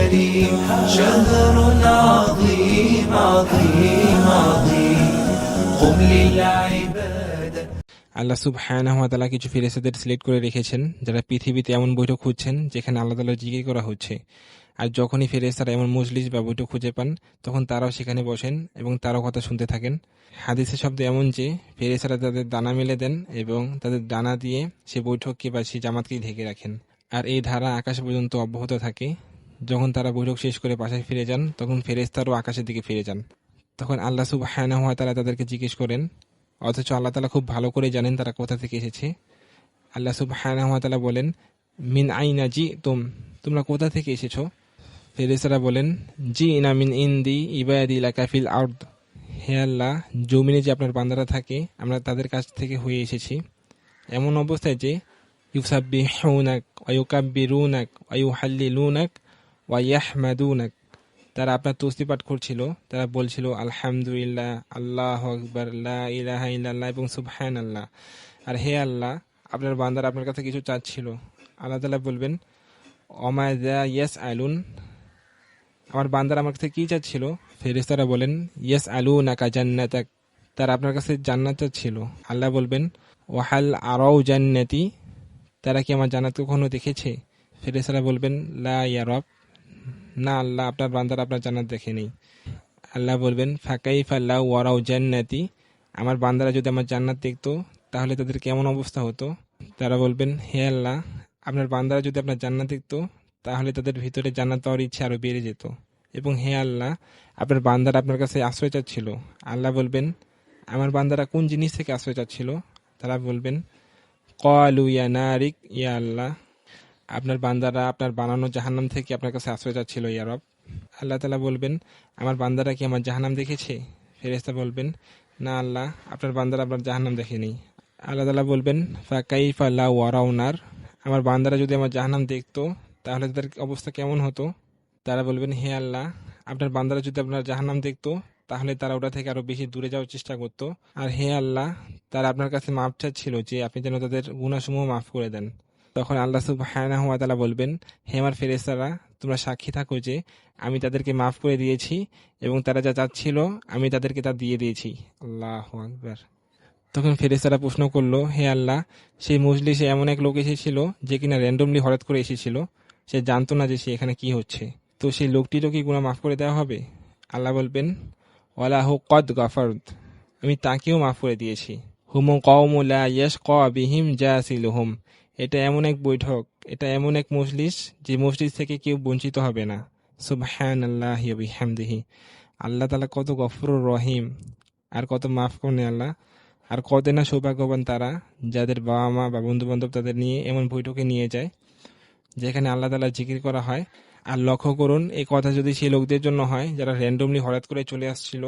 كريم شهر عظيم عظيم عظيم قم للعبادة. আল্লাহ সুবহানাহু ওয়া তাআলা কিছু ফেরেশতাদের সিলেক্ট করে রেখেছেন যারা পৃথিবীতে এমন বৈঠক খুঁজছেন যেখানে আল্লাহ তাআলার জিকির করা হচ্ছে। আর যখনই ফেরেশতারা এমন মজলিস বা বৈঠক খুঁজে পান তখন তারাও সেখানে বসেন এবং তারাও কথা শুনতে থাকেন। হাদিসের শব্দ এমন যে ফেরেশতারা তাদের ডানা মেলে দেন এবং তাদের ডানা দিয়ে সে বৈঠককে বা সে জামাতকে ঢেকে রাখেন। আর এই ধারা আকাশ পর্যন্ত অব্যাহত থাকে। যখন তারা বৈঠক শেষ করে বাসায় ফিরে যান তখন ফেরেশতারাও আকাশের দিকে ফিরে যান। তখন আল্লাহ সুবহানাহু ওয়া তাআলা তাদেরকে জিজ্ঞেস করেন, অথচ আল্লাহ তাআলা খুব ভালো করে জানেন তারা কোথা থেকে এসেছে। আল্লাহ সুবহানাহু ওয়া তাআলা বলেন, মিন আইনা জিতুম, তোমরা কোথা থেকে এসেছো? ফেরেশতারা বলেন, জিনা মিন ইনদি ইবাদি লাকা ফিল আরদ, হে আল্লাহ, জমিনে যে আপনার বান্দারা থাকে আমরা তাদের কাছ থেকে হয়ে এসেছি, এমন অবস্থায় যে ইউসাব্বিহুনাক ওয়া ইউকাব্বিরুনাক ওয়া ইউহাল্লিলুনাক ওয়া ইয়াহমাদুনাক, তারা আপনার তসবিহ পাঠ করছিল, তারা বলছিল আলহামদুলিল্লাহ, আল্লাহু আকবার, লা ইলাহা ইল্লাল্লাহ এবং সুবহানাল্লাহ। আর হে আল্লাহ, আপনার বান্দারা আপনার কাছে কিছু চাচ্ছিল। আল্লাহ তাআলা বলবেন, ওমা যা ইয়াসআলুন, আমার বান্দারা আমার কাছে কি চাচ্ছিল? ফেরেশতারা বলেন, ইয়াসআলুনাকা জান্নাতাক, তারা আপনার কাছে জান্নাত চাচ্ছিল। আল্লাহ বলবেন, ওয়াহাল আরাউ জান্নাতি, তারা কি আমার জান্নাত কখনো দেখেছে? ফেরেশতারা বলবেন, লা ইয়া রব, না আল্লাহ, আপনার বান্দারা আপনার জান্নাত দেখেনি। আল্লাহ বলবেন, ফাকাইফা লাউ ওয়ারাউ জান্নাতি, আমার বান্দারা যদি আমার জান্নাত দেখতো তাহলে তাদের কেমন অবস্থা হতো? তারা বলবেন, হে আল্লাহ, আপনার বান্দারা যদি আপনার জান্নাত দেখতো তাহলে তাদের ভিতরে জান্নাত পাওয়ার ইচ্ছে আরো বেড়ে যেত। এবং হে আল্লাহ, আপনার বান্দারা আপনার কাছে আশ্রয় চাচ্ছিল। আল্লাহ বলবেন, আমার বান্দারা কোন জিনিস থেকে আশ্রয় চাচ্ছিল? তারা বলবেন, ক্বালু ইয়া নারিক, ইয়া আল্লাহ, আপনার বান্দারা আপনার বানানো জাহান্নাম থেকে আপনার কাছে আশ্রয় চাচ্ছিল ইয়া রব। আল্লাহ তাআলা বলবেন, আমার বান্দারা কি আমার জাহান্নাম দেখেছে? ফেরেশতা বলবেন, না আল্লাহ, আপনার বান্দারা আপনার জাহান্নাম দেখেনি। আল্লাহ তাআলা বলবেন, ফাকাইফা লাউ ওয়ারাউ নার, আমার বান্দারা যদি আমার জাহান্নাম দেখতো তাহলে তাদের অবস্থা কেমন হতো? তারা বলবেন, হে আল্লাহ, আপনার বান্দারা যদি আপনার জাহান্নাম দেখতো তাহলে তারা ওটা থেকে আরো বেশি দূরে যাওয়ার চেষ্টা করত। আর হে আল্লাহ, তারা আপনার কাছে মাপ চাচ্ছিল যে আপনি যেন তাদের গুনাহসমূহ মাফ করে দেন। তখন আল্লাহ সুবহানাহু ওয়া তাআলা বলবেন, হে আমার ফেরেশতারা, তোমরা সাক্ষী থাকো যে আমি তাদেরকে মাফ করে দিয়েছি এবং তারা যা চাচ্ছিল আমি তাদেরকে তা দিয়ে দিয়েছি। আল্লাহু আকবার। তখন ফেরেশতারা প্রশ্ন করলো, হে আল্লাহ, সেই মজলিসে এমন এক লোক এসেছিল যে কিনা র্যান্ডমলি হঠাৎ করে এসেছিল, সে জানতো না যে সে এখানে কি হচ্ছে, তো সেই লোকটিরও কি গুনাহ মাফ করে দেওয়া হবে? আল্লাহ বলবেন, ওয়ালাহু কদ গাফারত, আমি তাকেও মাফ করে দিয়েছি। হুম কওমু লা ইয়াশকা বিহিম জাসিলুহুম, এটা এমন এক বৈঠক, এটা এমন এক মজলিস যে মজলিস থেকে কেউ বঞ্চিত হবে না। সুবহানাল্লাহি ওয়া বিহামদিহি, আল্লাহ তাআলা কত গফুরুর রহিম, আর কত মাফ করেন আল্লাহ। আর কত না সৌভাগ্যবান তারা যাদের বাবা মা বা বন্ধু বান্ধব তাদের নিয়ে এমন বৈঠকে নিয়ে যায় যেখানে আল্লাহ তাআলা জিকির করা হয়। আর লক্ষ্য করুন, এই কথা যদি সেই লোকদের জন্য হয় যারা র্যান্ডমলি হঠাৎ করে চলে আসছিল,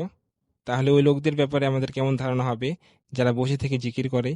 তাহলে ওই লোকদের ব্যাপারে আমাদের কেমন ধারণা হবে যারা বসে থেকে জিকির করে।